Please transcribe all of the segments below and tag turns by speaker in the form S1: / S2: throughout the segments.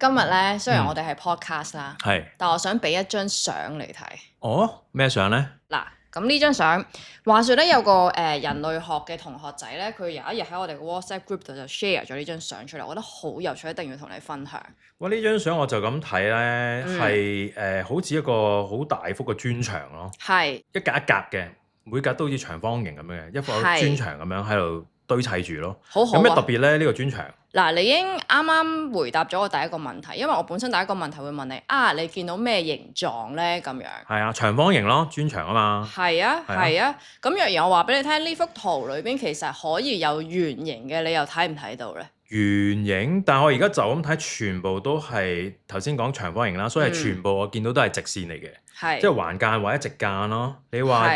S1: 今日咧，雖然我哋係 podcast 啦，
S2: 係，
S1: 但我想俾一張相嚟睇。
S2: 哦，咩相咧？
S1: 嗱，咁呢張相話說咧，有個人類學嘅同學仔咧，佢有一日喺我哋個 WhatsApp group 度就 share 咗呢張相出嚟，我覺得好有趣，一定要同你分享。
S2: 哇！呢張相我就咁睇咧，係好似一個好大幅嘅磚牆咯，
S1: 係
S2: 一格一格嘅，每格都好似長方形咁樣嘅，一個磚牆咁樣喺度堆砌住咯。
S1: 好好啊！
S2: 有咩特別咧？呢個磚牆？
S1: 嗱，你已經啱啱回答咗我第一個問題，因為我本身第一個問題會問你你見到咩形狀咧？咁樣
S2: 係啊，長方形咯，磚牆啊嘛。
S1: 係啊，係啊。咁若然我話俾你聽，呢幅圖裏邊其實可以有圓形嘅，你又睇唔睇到咧？
S2: 圓形，但係我而家就咁睇，全部都係頭先講長方形啦，所以係全部我見到都係直線嚟嘅，即係橫間或者直間咯。你話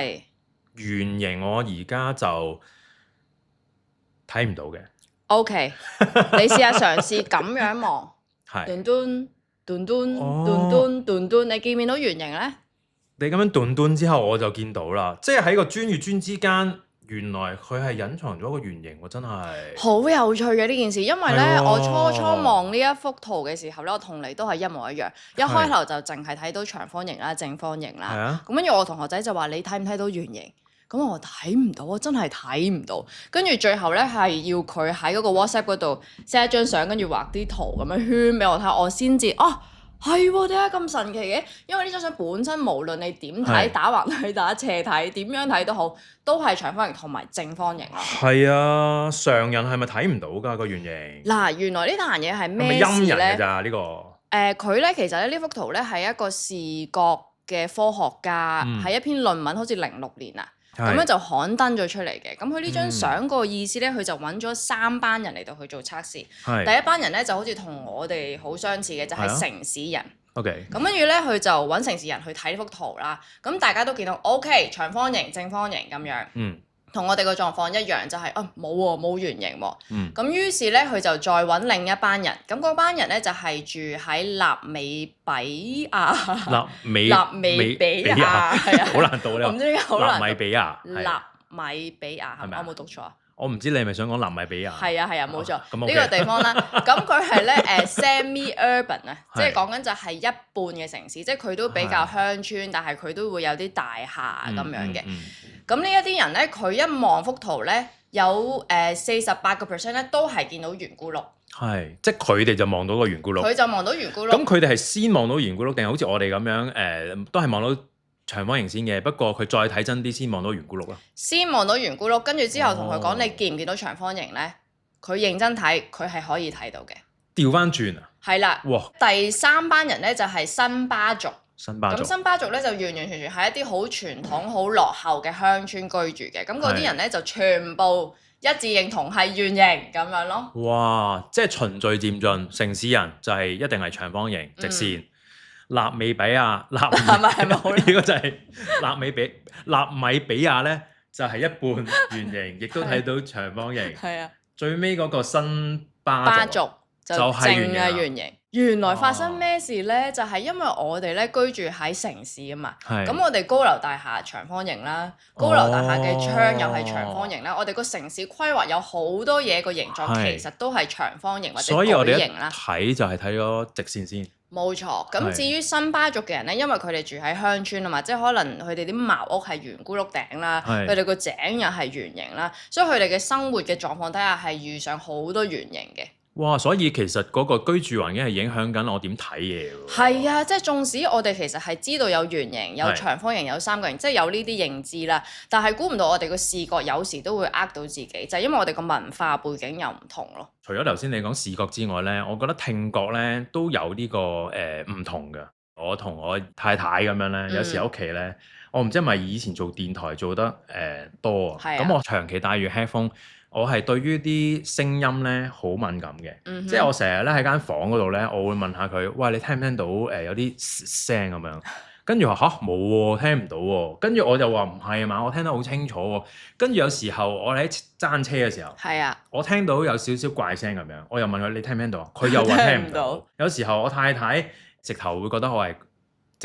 S2: 圓形，我而家就睇唔到嘅。
S1: OK， 你試下嘗試咁樣望，
S2: 係
S1: 斷，你見唔見到圓形咧？
S2: 你咁樣斷之後，我就見到啦，即係喺個磚與磚之間，原來佢係隱藏咗個圓形喎，真係
S1: 好有趣嘅呢件事，因為咧我初望呢一幅圖嘅時候咧，我同你都係一模一樣，一開頭就淨係睇到長方形啦、正方形啦，咁跟住我同學仔就話：你睇唔睇到圓形？咁我睇唔到，我真係睇唔到。跟住最後咧係要佢喺嗰個 WhatsApp 嗰度 set 一張相，跟住畫啲圖咁樣圈俾我睇，我先至係喎，點解咁神奇嘅？因為呢張相本身無論你點睇，打橫睇、打斜睇，點樣睇都好，都係長方形同埋正方形咯。
S2: 係啊，常人係咪睇唔到㗎個圓形？
S1: 嗱，原來呢壇嘢係咩事
S2: 陰人
S1: 咧？
S2: 㗎咋呢個？
S1: 佢咧其實咧呢幅圖咧係一個視覺嘅科學家喺一篇論文，好似06年啊。咁樣就刊登咗出嚟嘅。咁佢呢張相個意思咧，佢就揾咗3班人嚟到去做測試。第一班人咧就好似同我哋好相似嘅，就係城市人。
S2: OK。
S1: 咁跟住咧，佢就揾城市人去睇呢幅圖啦。咁大家都見到 OK， 長方形、正方形咁樣。同我哋個狀況一樣，就係冇喎，冇圓形喎。咁於是咧，佢就再揾另一班人。咁嗰班人咧就係住喺納美比亞。納美比亞係啊，
S2: 好難讀呢個。
S1: 唔知點解好難。
S2: 納米比亞。
S1: 納米比亞係咪？我冇讀錯啊？
S2: 我唔知你係咪想講納米比亞？
S1: 係啊，冇錯。呢個地方啦，咁佢係咧semi-urban 啊，即係講緊就係一半嘅城市，即係佢都比較鄉村，但係佢都會有啲大廈咁樣嘅。咁呢一啲人咧，佢一望幅圖咧，有48% 咧都係見到圓咕碌。
S2: 係，即係佢哋就望到個圓咕碌。
S1: 佢就望到圓咕碌。
S2: 咁佢哋係先望到圓咕碌，定係好似我哋咁樣都係望到長方形先嘅？不過佢再睇真啲，先望到圓咕碌咯。先
S1: 望到圓咕碌，跟住之後同佢講：你見唔見到長方形咧？佢認真睇，佢係可以睇到嘅。調翻轉啊！係啦。哇！第3班人咧就係新巴族。咁新巴族咧就完完全全係一啲好傳統、好落後嘅鄉村居住嘅。咁嗰啲人咧就全部一致認同係圓形咁樣咯。哇！即係循序漸進，城市人就係一定係長方形、直線。納米比亞，係咪呢個就係納米比亞咧，就係一半圓形，亦都睇到長方形。係啊。最尾嗰個新巴族就淨係圓形。原來發生咩事咧？就係因為我哋咧居住喺城市啊嘛。咁我哋高樓大廈長方形啦，高樓大廈嘅窗又係長方形啦。我哋個城市規劃有好多嘢個形狀其實都係長方形或者矩形啦。睇就係睇咗直線先。冇錯。咁至於新巴族嘅人咧，因為佢哋住喺鄉村啊嘛，即係可能佢哋啲茅屋係圓咕碌頂啦，佢哋個井又係圓形啦，所以佢哋嘅生活嘅狀況底下係遇上好多圓形嘅。哇！所以其實嗰個居住環境係影響緊我點睇嘢喎。係啊，即係縱使我哋其實係知道有圓形、有長方形、有三角形，即係有呢啲認知啦。但係估唔到我哋個視覺有時都會呃到自己，就係因為我哋個文化背景又唔同咯。除咗頭先你講視覺之外咧，我覺得聽覺咧都有呢個唔同嘅。我同我太太咁樣咧，有時喺屋企咧，我唔知係咪以前做電台做得多啊，咁我長期戴住 headphone。我係對於啲聲音咧好敏感嘅，即係我成日咧喺間房嗰度咧，我會問下佢：喂，你聽唔聽到有啲聲咁樣？跟住話吓，冇喎，聽唔到喎。跟住我就話唔係啊嘛，我聽得好清楚喎。跟住有時候我喺揸車嘅時候，我聽到有少少怪聲咁樣，我又問佢：你聽唔聽到？佢又話聽唔到。有時候我太太直頭會覺得我係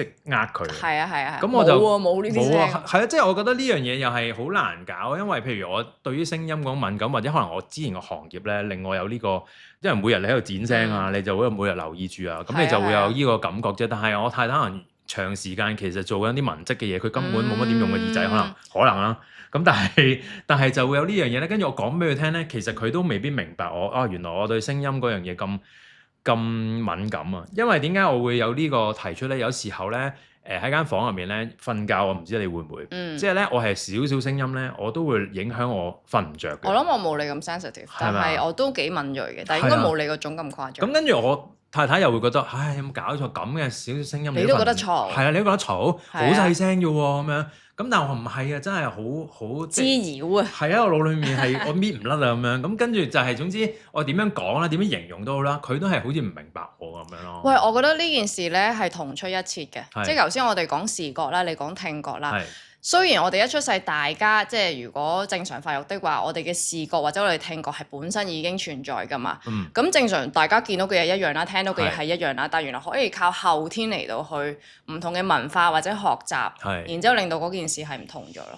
S2: 即係呃佢。
S1: 係啊。
S2: 咁我就
S1: 冇呢啲聲。
S2: 係啊，即係我覺得呢樣嘢又係好難搞，因為譬如我對於聲音嗰種敏感，或者可能我之前個行業咧令我有呢個，因為每日你喺度剪聲啊，你就會每日留意住啊，咁你就會有呢個感覺啫。但係我太太可能長時間其實做緊啲文職嘅嘢，佢根本冇乜點用個耳仔，可能啦。咁但係就會有呢樣嘢咧，跟住我講俾佢聽咧，其實佢都未必明白我原來我對聲音嗰樣嘢咁敏感啊。因為點解我會有呢個提出咧？有時候咧，喺間房入面咧瞓覺，我唔知你會唔會，即係咧我係少少聲音咧，我都會影響我瞓唔着嘅。
S1: 我諗我冇你咁 sensitive，但係我都幾敏鋭嘅，但係應該冇你嗰種咁誇張。
S2: 咁跟住我太太又會覺得，唉，有冇搞錯？咁嘅少少聲音
S1: 你都覺得嘈？
S2: 係啊，你都覺得嘈，好細聲嘅喎咁樣。咁但係我唔係啊，真係好
S1: 滋擾啊！
S2: 係啊，我腦裡面係我搣唔甩啊咁樣。咁跟住就係總之我點樣講啦，點樣形容都好啦，佢都係好似唔明白我咁樣咯。
S1: 喂，我覺得呢件事咧係同出一轍嘅，即係頭先我哋講視覺啦，你講聽覺啦。雖然我哋一出世，大家即係如果正常發育的話，我哋嘅視覺或者我哋聽覺係本身已經存在㗎嘛。咁正常大家見到嘅嘢一樣啦，聽到嘅嘢係一樣啦，但係原來可以靠後天嚟到去唔同嘅文化或者學習，然之後令到嗰件事係唔同咗咯。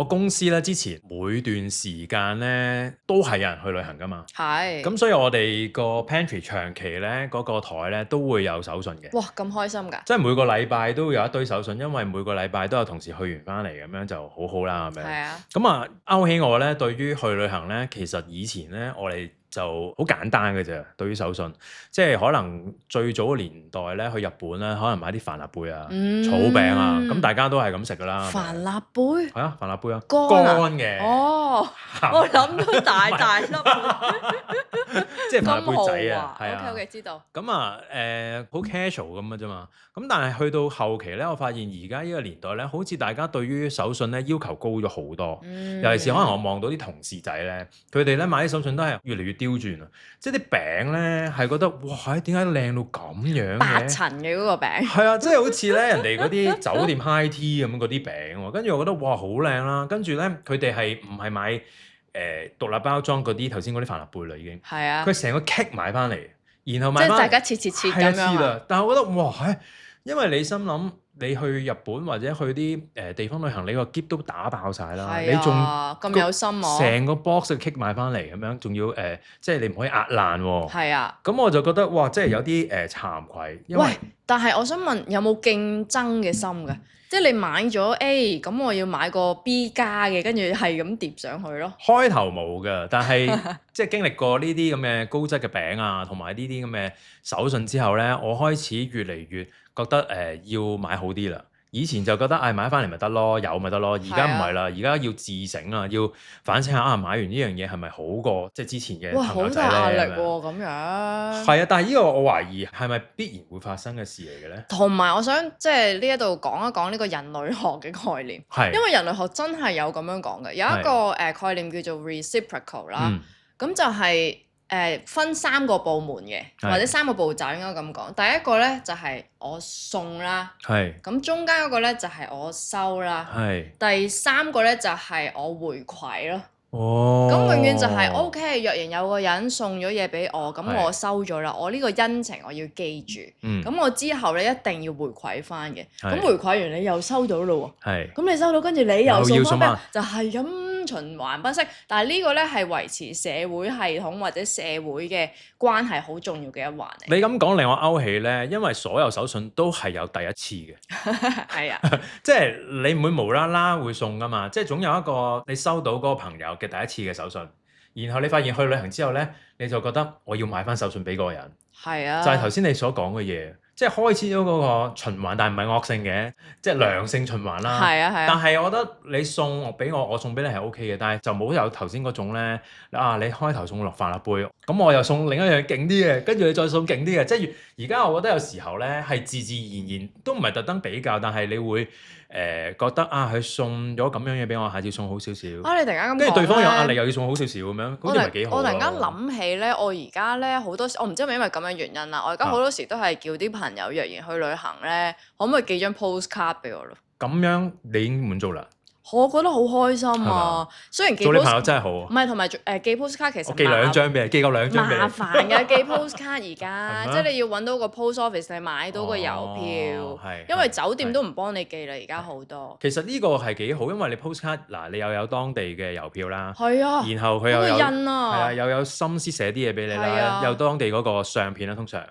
S2: 公司咧之前每段時間咧都係有人去旅行噶嘛，咁所以我哋個 pantry 長期咧嗰個台咧都會有手信嘅。
S1: 哇，咁開心㗎！
S2: 即係每個禮拜都會有一堆手信，因為每個禮拜都有同事去完翻嚟，咁樣就好好啦咁樣。咁啊勾起我咧對於去旅行咧，其實以前咧我哋就好簡單嘅啫，對於手信，即係可能最早嘅年代咧去日本咧，可能買啲帆立貝啊、草餅啊，咁大家都係咁食噶啦。
S1: 帆立貝
S2: 係啊，帆立貝啊，
S1: 乾嘅。
S2: 哦，
S1: 我諗到大粒，
S2: 即係帆立貝仔啊。
S1: 係啊。OK，知道。
S2: 咁啊好 casual 咁嘅啫嘛。咁但係去到後期咧，我發現而家呢個年代咧，好似大家對於手信咧要求高咗好多。尤其是可能我望到啲同事仔咧，佢哋咧買啲手信都係越嚟越刁鑽啊！即係啲餅咧係覺得哇，點解靚到咁樣嘅
S1: 8層嘅嗰個餅？
S2: 係啊，即係好似咧人哋嗰啲酒店 high tea 咁嗰啲餅喎。跟住我覺得哇，好靚啦！跟住咧佢哋係唔係買獨立包裝嗰啲頭先嗰啲帆立貝啦已經？係啊，佢成個 cake 買翻嚟，然後買翻即係
S1: 大家切咁樣啊！
S2: 但係我覺得哇，因為你心諗你去日本或者去啲地方旅行，你個篋都打爆晒啦，你仲
S1: 咁有心啊！
S2: 成個 box 嘅 cake 買翻嚟咁樣，仲要即係你唔可以壓爛喎。
S1: 係啊，
S2: 咁我就覺得哇，即係有啲慚愧。因為
S1: 喂，但係我想問，有冇競爭嘅心㗎？即係你買咗 A，咁我要買個 B 加嘅，跟住係咁疊上去咯。
S2: 開頭冇㗎，但係即係經歷過呢啲咁嘅高質嘅餅啊，同埋呢啲咁嘅手信之後咧，我開始越嚟越覺得要買好啲啦。以前就覺得買翻嚟咪得咯，有咪得咯。而家唔係啦，而家要自省啊，要反省下買完呢樣嘢係咪好過即係之前嘅朋友仔咧？哇，好大壓力喎
S1: 咁樣。
S2: 係啊，但係呢個我懷疑係咪必然會發生嘅事嚟嘅咧？
S1: 同埋我想即係呢一度講一講呢個人類學嘅概念，因為人類學真係有咁樣講嘅，有一個概念叫做 reciprocal 啦，咁就係分3個部門嘅，或者3個步驟應該咁講。第一個咧就係我送啦，咁中間嗰個咧就係我收啦，第3個咧就係我回饋咯。咁永遠就係 OK。若然有個人送咗嘢俾我，咁我收咗啦，我呢個恩情我要記住，咁我之後咧一定要回饋翻嘅。咁回饋完你又收到咯喎，咁你收到跟住你又送翻，就係咁循環不息。但係呢個咧係維持社會系統或者社會嘅關係好重要嘅一環嚟。
S2: 你咁講令我勾起咧，因為所有手信都係有第一次嘅，
S1: 係啊，
S2: 即係你唔會無啦啦會送噶嘛，即係總有一個你收到嗰個朋友嘅第一次嘅手信，然後你發現去旅行之後咧，你就覺得我要買翻手信俾嗰個人，
S1: 係啊，
S2: 就係頭先你所講嘅嘢，即係開始咗嗰個循環，但係唔係惡性嘅，即係良性循環啦。
S1: 係啊係啊。
S2: 但係我覺得你送俾我，我送俾你係 OK 嘅，但係就冇有頭先嗰種咧你開頭送落帆立貝，咁我又送另一樣勁啲嘅，跟住你再送勁啲嘅，即係而家我覺得有時候咧係自自然然都唔係特登比較，但係你會覺得啊，佢送咗咁樣嘢俾我，下次送好少少。
S1: 你突然間咁講，
S2: 跟住對方有壓力又要送好少少咁樣，好似唔係幾好。
S1: 我突然間諗起咧，我而家咧好多時，我唔知係咪因為咁樣原因啦。我而家好多時都係叫啲朋友若然去旅行咧，可唔可以寄張 postcard 俾我咯？
S2: 咁樣你已經滿足啦。
S1: 我覺得好開心啊！雖然
S2: 做你朋友真係好。
S1: 唔係，同埋寄 postcard 其實
S2: 寄2張俾你，寄夠2張俾你。
S1: 麻煩嘅寄 postcard 而家，即係你要揾到個 post office，你買到個郵票，因為酒店都唔幫你寄啦，而家好多。
S2: 其實呢個係幾好，因為你 postcard 嗱，你又有當地嘅郵票啦，
S1: 係啊，
S2: 然後佢又有
S1: 印啊，
S2: 係啊，又有心思寫啲嘢俾你啦，有當地嗰個相片啦，通常。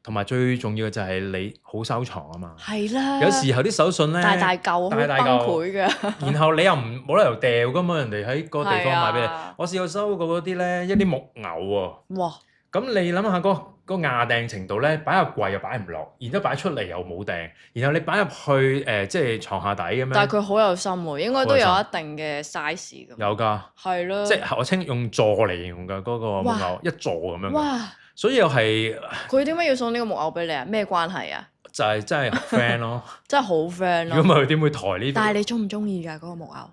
S2: 同埋最重要嘅就係你好收藏啊嘛，
S1: 係啦。
S2: 有時候啲手信咧
S1: 大嚿，好崩潰嘅。
S2: 然後你又冇理由掉噶嘛，人哋喺嗰個地方買俾你。我試過收過嗰啲咧，一啲木偶喎。哇！咁你諗下個壓訂程度咧，擺入櫃又擺唔落，然之後擺出嚟又冇訂，然後你擺入去即係床下底咁樣。
S1: 但係佢好有心喎，應該都有一定嘅 size 咁。
S2: 有㗎。係咯。即係我用座嚟形容㗎，嗰個木偶一座咁樣。哇！所以又係
S1: 佢點解要送呢個木偶俾你啊？咩關係啊？
S2: 就係真係 friend 咯，
S1: 真係好 friend 咯。
S2: 如果唔係佢點會抬呢？
S1: 但係你中唔中意㗎嗰個木偶？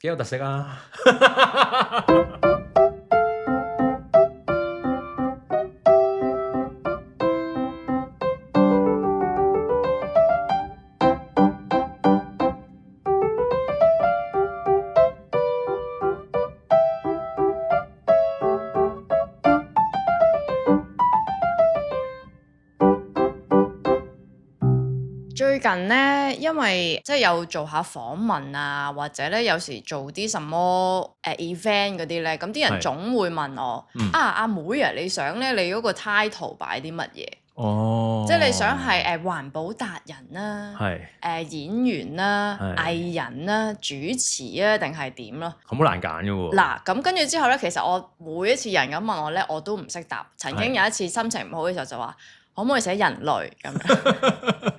S2: 幾有特色啊！
S1: 最近咧，因為即係有做下訪問啊，或者咧有時做啲什麼event 嗰啲咧，咁啲人總會問我阿妹啊，你想咧你嗰個 title 擺啲乜嘢？哦，即係你想係環保達人啦，演員啦、藝人啦、主持啊，定係點咯？
S2: 咁好難揀嘅喎。
S1: 嗱，咁跟住之後咧，其實我每一次人咁問我咧，我都唔識答。曾經有一次心情唔好嘅時候就話，可唔可以寫人類咁樣？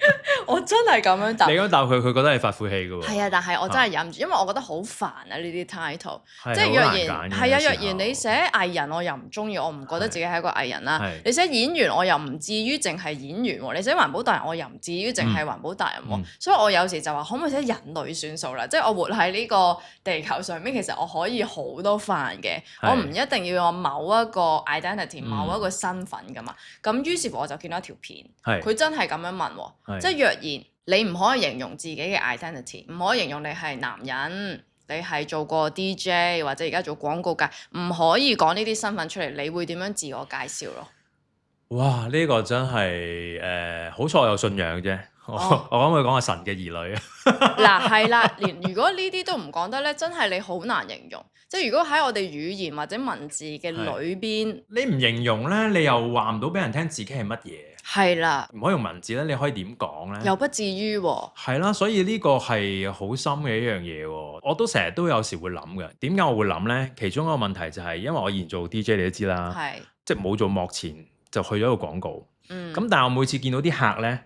S1: 我真係咁樣答。
S2: 你咁答佢，佢覺得你發晦氣嘅喎。
S1: 係啊，但係我真係忍唔住，因為我覺得好煩啊呢啲 title。即係若然係啊，若然你寫藝人，我又唔中意，我唔覺得自己係一個藝人啦。你寫演員，我又唔至於淨係演員喎。你寫環保達人，我又唔至於淨係環保達人喎。所以我有時就話，可唔可以寫人類算數啦？即係我活喺呢個地球上面，其實我可以好多範嘅，我唔一定要有某一個 identity、某一個身份噶嘛。咁於是乎我就見到一條片，佢真係咁樣問喎，即係若然你唔可以形容自己嘅 identity， 唔可以形容你係男人，你係做過 DJ 或者而家做廣告界，唔可以講呢啲身份出嚟，你會點樣自我介紹咯？
S2: 哇！呢個真係好彩我有信仰啫。我可唔可以講下神嘅兒女啊？
S1: 嗱係啦，連如果呢啲都唔講得咧，真係你好難形容。即係如果喺我哋語言或者文字嘅裏邊，
S2: 你唔形容咧，你又話唔到俾人聽自己係乜嘢。
S1: 係啦，
S2: 唔可以用文字咧，你可以點講咧？
S1: 又不至於喎。
S2: 係啦，所以呢個係好深嘅一樣嘢喎。我都成日都有時會諗嘅。點解我會諗咧？其中一個問題就係因為我以前做 DJ 你都知啦，即係冇做幕前就去咗個廣告。咁但係我每次見到啲客咧，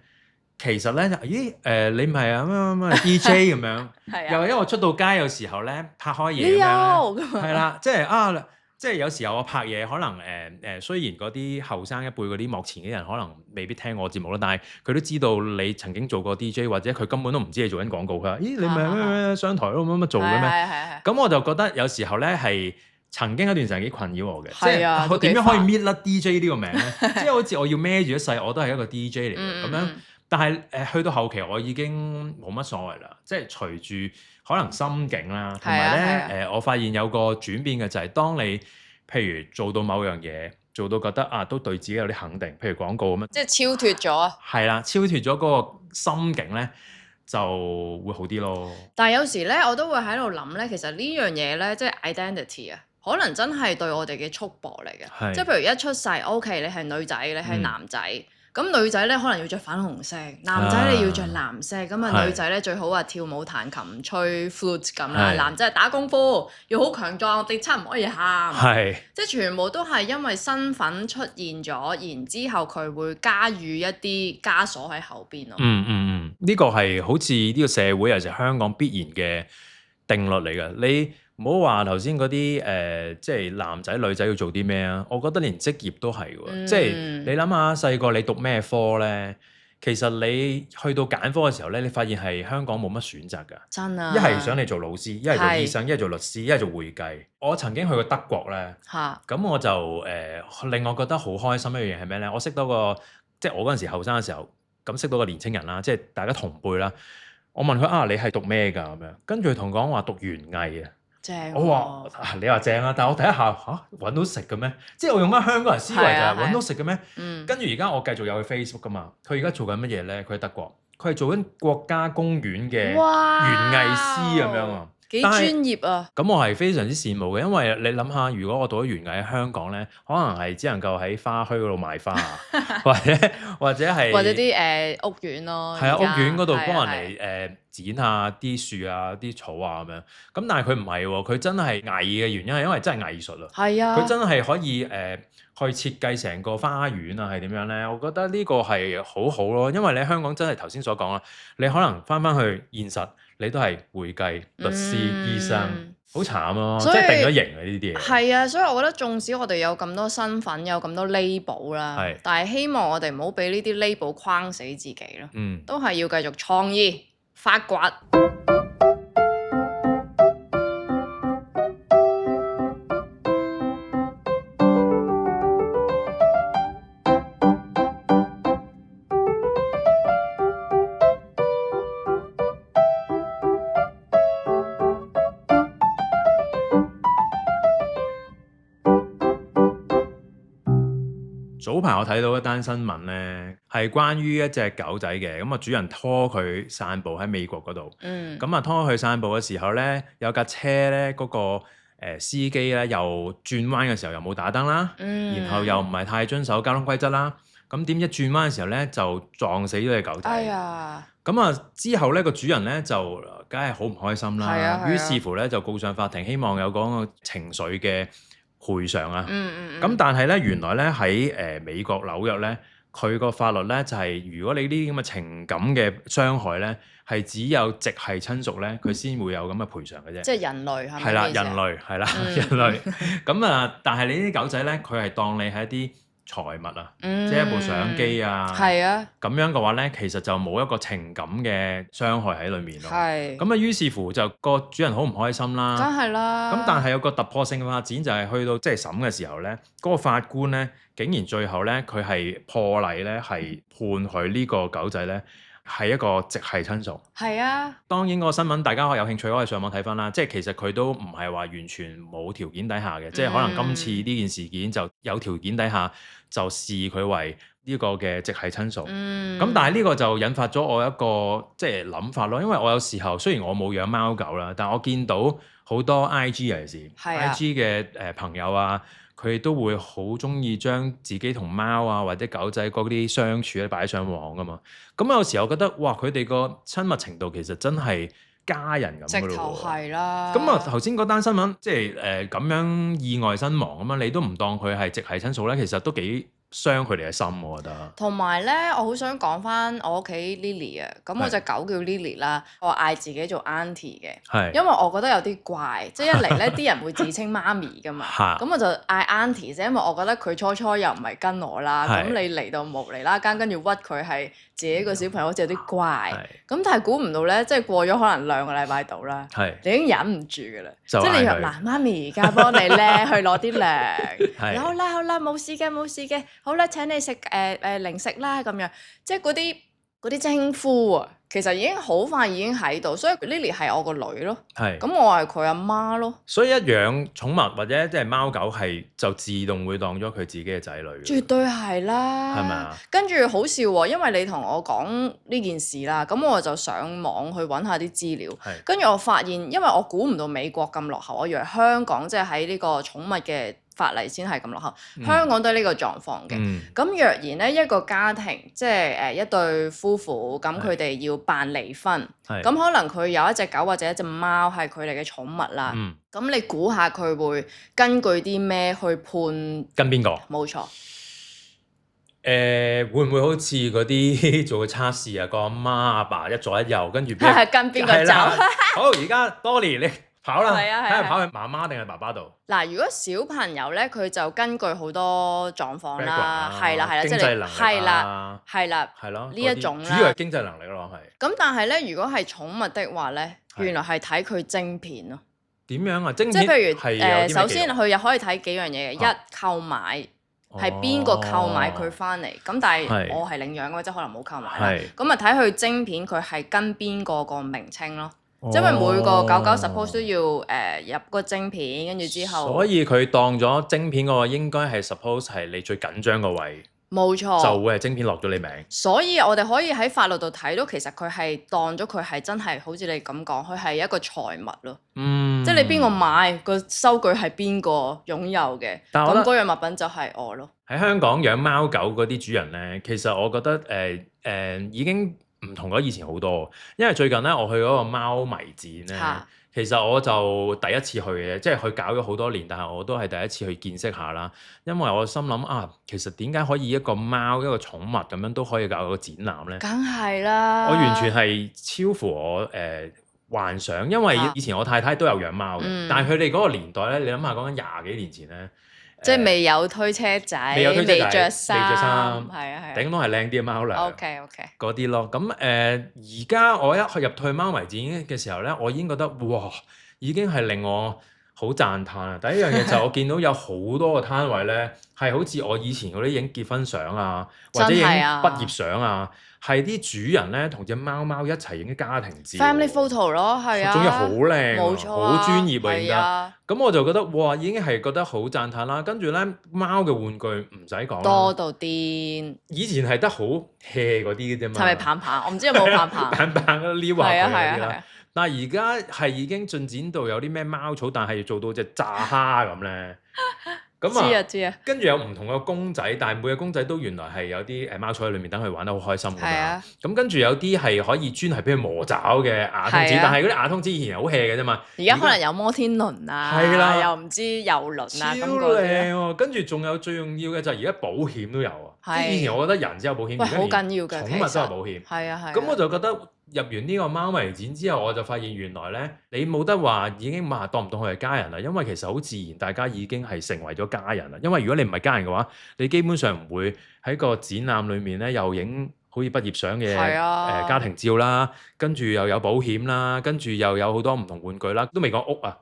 S2: 其實咧咦你唔係啊乜 DJ 咁樣，又因為我出到街有時候咧拍開嘢咁樣，係啦，即係即係有時候我拍嘢可能雖然嗰啲後生一輩嗰啲幕前嘅人可能未必聽我節目啦，但係佢都知道你曾經做過 DJ， 或者佢根本都唔知你做緊廣告。佢話：咦，你咪咩商台咯乜做嘅咩？咁我就覺得有時候咧係曾經一段時間幾困擾我嘅，即係我點樣可以搣甩 DJ 呢個名咧？即係好似我要孭住一世我都係一個 DJ 嚟嘅咁樣。但係去到後期我已經冇乜所謂啦，即係隨住可能心境啦，同埋咧我發現有個轉變嘅就係當你譬如做到某樣嘢，做到覺得都對自己有啲肯定，譬如廣告咁樣，
S1: 即係超脫咗啊！
S2: 係啦，超脫咗嗰個心境咧就會好啲咯。但
S1: 係有時咧我都會喺度諗咧，其實呢樣嘢咧即係 identity 啊，可能真係對我哋嘅束縛嚟嘅，即係譬如一出世 OK 你係女仔，你係男仔。咁女仔咧可能要着粉紅色，男仔你要着藍色，咁女仔咧最好話跳舞彈琴吹 flute 咁啦，男仔打功夫要好強壯，跌親唔可以喊，即係全部都係因為身份出現咗，然之後佢會加予一啲枷鎖喺後邊咯。
S2: 呢個係好似呢個社會又係香港必然嘅定律嚟嘅，你唔好話頭先嗰啲即係男仔女仔要做啲咩啊？我覺得連職業都係喎，即係你諗下細個你讀咩科咧？其實你去到揀科嘅時候咧，你發現係香港冇乜選擇㗎。
S1: 真啊！
S2: 一係想你做老師，一係做醫生，一係做律師，一係做會計。我曾經去過德國咧，咁我就令我覺得好開心一樣嘢係咩咧？我識到個即係我嗰陣時後生嘅時候，咁識到個年青人啦，即係大家同輩啦。我問佢你係讀咩㗎咁樣？跟住佢同我講話讀園藝啊。
S1: 正。
S2: 我話你話正啊，但係我睇一下揾到食嘅咩？即係我用翻香港人思維就係揾到食嘅咩？跟住而家我繼續有去 Facebook 㗎嘛。佢而家做緊乜嘢咧？佢喺德國，佢係做緊國家公園嘅園藝師咁樣啊。
S1: 幾專業啊！
S2: 咁我係非常之羨慕嘅，因為你諗下，如果我讀咗園藝喺香港咧，可能係只能夠喺花墟嗰度賣花啊，或者
S1: 啲屋苑咯。
S2: 係啊，屋苑嗰度幫人嚟剪下啲樹啊、啲草啊咁樣。咁但係佢唔係喎，佢真係藝嘅原因係因為真係藝術啊。係啊，佢真係可以去設計成個花園啊，係點樣咧？我覺得呢個係好好咯，因為你喺香港真係頭先所講啦，你可能翻去現實。你都係會計、律師、醫生，好慘咯，即係定咗型啊呢啲嘢。
S1: 係啊，所以我覺得縱使我哋有咁多身份，有咁多 label 啦，但係希望我哋唔好俾呢啲 label 框死自己咯。都係要繼續創意發掘。
S2: 早排我睇到一單新聞咧，係關於一隻狗仔嘅，咁啊主人拖佢散步喺美國嗰度，咁啊拖佢散步嘅時候咧，有架車咧嗰個司機咧又轉彎嘅時候又冇打燈啦，然後又唔係太遵守交通規則啦，咁點知轉彎嘅時候咧就撞死咗隻狗仔。哎呀！咁啊之後咧個主人咧就梗係好唔開心啦，於是乎咧就告上法庭，希望有嗰個情緒嘅賠償啊，咁但係咧，原來咧喺美國紐約咧，佢個法律咧就係如果你呢啲咁嘅情感嘅傷害咧，係只有直系親屬咧，佢先會有咁嘅賠償嘅啫。即係人類係咪？係啦，人類係啦，人類。咁啊，但係你呢啲狗仔咧，佢係當你係一啲財物啊，即係一部相機啊，咁樣嘅話咧，其實就冇一個情感嘅傷害喺裏面咯。咁啊，於是乎就個主人好唔開心啦。梗係啦。咁但係有個突破性嘅發展就係去到即係審嘅時候咧，嗰個法官咧竟然最後咧佢係破例咧係判佢呢個狗仔咧係一個直系親屬。係啊。當然個新聞大家可以有興趣可以上網睇翻啦，即係其實佢都唔係話完全冇條件底下嘅，即係可能今次呢件事件就有條件底下。就視佢為呢個嘅直系親屬，咁但係呢個就引發咗我一個即係諗法咯，因為我有時候雖然我冇養貓狗啦，但我見到好多 IG 尤其是 IG 嘅朋友啊，佢哋都會好中意將自己同貓啊或者狗仔嗰啲相處咧擺上網噶嘛，咁有時候覺得哇，佢哋個親密程度其實真係家人咁噶咯喎，直頭係啦。咁啊頭先嗰單新聞即係咁樣意外身亡咁樣，你都唔當佢係直系親屬咧，其實都幾傷佢哋嘅心，我覺得。同埋咧，我好想講翻我屋企 Lily 啊，咁我隻狗叫 Lily 啦，我嗌自己做 Auntie 嘅，因為我覺得有啲怪，即係一嚟咧啲人會自稱媽咪噶嘛，咁我就嗌 Auntie 啫，因為我覺得佢初初又唔係跟我啦，咁你嚟到無厘啦更，跟住屈佢係自己個小朋友，好似有啲怪，咁但係估唔到咧，即係過咗可能2個禮拜度啦，你已經忍唔住噶啦，即係你話嗱媽咪而家幫你咧去攞啲糧，好啦好啦冇事嘅冇事嘅。好啦，請你食零食啦咁樣，即係嗰啲稱呼啊，其實已經好快已經喺度，所以 Lily 係我個女咯，咁我係佢阿媽咯。所以一養寵物或者即係貓狗係就自動會當咗佢自己嘅仔女。絕對係啦，係咪啊？跟住好笑喎，因為你同我講呢件事啦，咁我就上網去揾下啲資料，跟住我發現，因為我估唔到美國咁落後，我以為香港即係喺呢個寵物嘅法例先係咁落後，香港都係呢個狀況嘅。咁若然咧一個家庭即係一對夫婦，咁佢哋要辦離婚，咁可能佢有一隻狗或者一隻貓係佢哋嘅寵物啦。咁你估下佢會根據啲咩去判？跟邊個？冇錯。會唔會好似嗰啲做個測試啊？個阿媽阿爸一左一右，跟住跟邊個走？好，而家多年你跑啦，睇下跑去媽媽定係爸爸度？嗱，如果小朋友咧，佢就根據好多狀況啦，係啦，即係係啦，
S1: 係啦，
S2: 係咯，
S1: 呢一種啦，
S2: 主要係經濟能力咯，係。
S1: 咁但係咧，如果係寵物的話咧，原來係睇佢晶片咯。
S2: 點樣啊？晶片
S1: 即係譬
S2: 如
S1: 首先佢又可以睇幾樣嘢嘅，一購買係邊個購買佢翻嚟，咁但係我係領養嘅，即係可能冇購買啦。咁啊睇佢晶片佢係跟邊個名稱咯。因為每個狗狗 suppose 都要入個晶片，跟住之後。
S2: 所以佢當咗晶片嗰個應該係 suppose 係你最緊張個位。
S1: 冇錯。
S2: 就會係晶片落咗你名。所
S1: 以我哋可以喺法律度睇到，其實佢係當咗佢係真係好似你咁講，佢係一個財物咯。即係你邊個買個收據係邊個擁有嘅，咁嗰樣物品就係我咯。
S2: 喺香港養貓狗嗰啲主人咧，其實我覺得已經唔同咗以前好多，因為最近咧我去嗰個貓迷展咧，其實我就第一次去嘅，即係佢搞咗好多年，但係我都係第一次去見識下啦。因為我心諗啊，其實點解可以一個貓一個寵物咁樣都可以搞個展覽咧？
S1: 梗係啦，
S2: 我完全係超乎我幻想，因為以前我太太都有養貓嘅，但係佢哋嗰個年代咧，你諗下講緊20幾年前咧。
S1: 即係未有推車仔，未着衫，係啊，
S2: 頂多係靚啲嘅貓糧。
S1: OK
S2: 嗰啲咯。咁而家我一入去貓迷展嘅時候咧，我已經覺得哇，已經係令我好讚歎啊！第一樣嘢就我見到有好多個攤位咧，係好似我以前嗰啲影結婚相啊，或者影畢業相啊，係啲主人咧同隻貓貓一齊影啲家庭照
S1: ，family photo 咯，係啊，
S2: 仲要好靚，
S1: 冇錯，
S2: 好專業啊！而家咁我就覺得哇，已經係覺得好讚歎啦。跟住咧，貓嘅玩具唔使講，
S1: 多到癲。
S2: 以前係得好 hea 嗰啲嘅啫嘛。
S1: 係咪棒棒？我唔知有冇棒棒。
S2: 棒棒嗰啲撩下佢嗰啲啦。
S1: 係啊。
S2: 但係而家係已經進展到有啲咩貓草，但係要做到隻炸蝦咁咧。咁
S1: 知啊。
S2: 跟住有唔同嘅公仔，但係每個公仔都原來係有啲貓草喺裏面，等佢玩得好開心㗎嘛。咁跟住有啲係可以專係俾佢磨爪嘅牙通子，但係嗰啲牙通子以前係好 hea 嘅啫嘛。
S1: 而家可能有摩天輪啊，
S2: 係啦，
S1: 又唔知遊輪啊咁嗰啲。
S2: 超靚喎！跟住仲有最重要嘅就係而家保險都有啊。以前我覺得人先有保險，而家連寵物都有保險。
S1: 係啊。
S2: 咁我就覺得入完呢個貓迷展之後，我就發現原來咧，你冇得話已經話當唔當佢係家人啦，因為其實好自然，大家已經係成為咗家人啦。因為如果你唔係家人嘅話，你基本上唔會喺個展覽裏面咧又影好似畢業相嘅家庭照啦，跟住又有保險啦，跟住又有好多唔同玩具啦，都未講屋啊。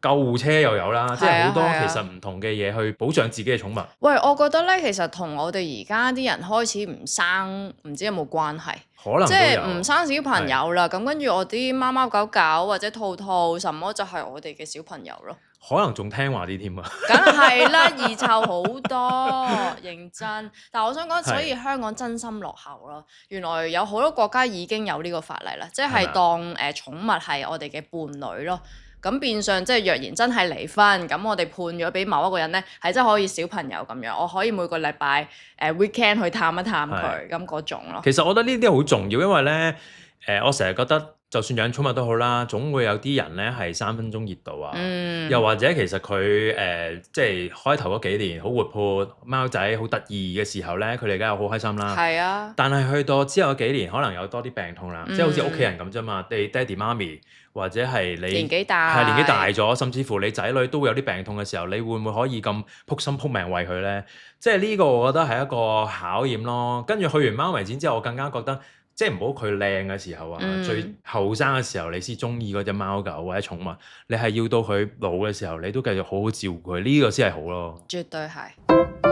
S2: 救護車又有啦，即係好多其實唔同嘅嘢去保障自己嘅寵物。
S1: 喂，我覺得咧，其實同我哋而家啲人開始唔生，唔知有冇關係？
S2: 可能
S1: 即係唔生小朋友啦，咁跟住我啲貓貓狗狗或者兔兔什麼就係我哋嘅小朋友咯。
S2: 可能仲聽話啲添啊！
S1: 梗係啦，易湊好多，認真。但係我想講，所以香港真心落後咯。原來有好多國家已經有呢個法例啦，即係當寵物係我哋嘅伴侶咯。咁變相即係若然真係離婚，咁我哋判咗俾某一個人咧，係真係可以小朋友咁樣，我可以每個禮拜weekend 去探一探佢咁嗰種咯。
S2: 其實我覺得呢啲好重要，因為咧我成日覺得，就算養寵物都好啦，總會有啲人咧係3分鐘熱度啊，又或者其實佢即係開頭嗰幾年好活潑，貓仔好得意嘅時候咧，佢哋梗係好開心啦。
S1: 係啊。但
S2: 係去到之後幾年，可能有多啲病痛啦，即係好似屋企人咁啫嘛，你爹哋媽咪。或者係你
S1: 年紀大
S2: 咗，甚至乎你仔女都會有啲病痛嘅時候，你會唔會可以咁撲心撲命為佢咧？即係呢個我覺得係一個考驗咯。跟住去完貓迷展之後，我更加覺得即係唔好佢靚嘅時候啊，最後生嘅時候你先中意嗰隻貓狗或者寵物，你係要到佢老嘅時候，你都繼續好好照顧佢，呢個先係好咯。
S1: 絕對係。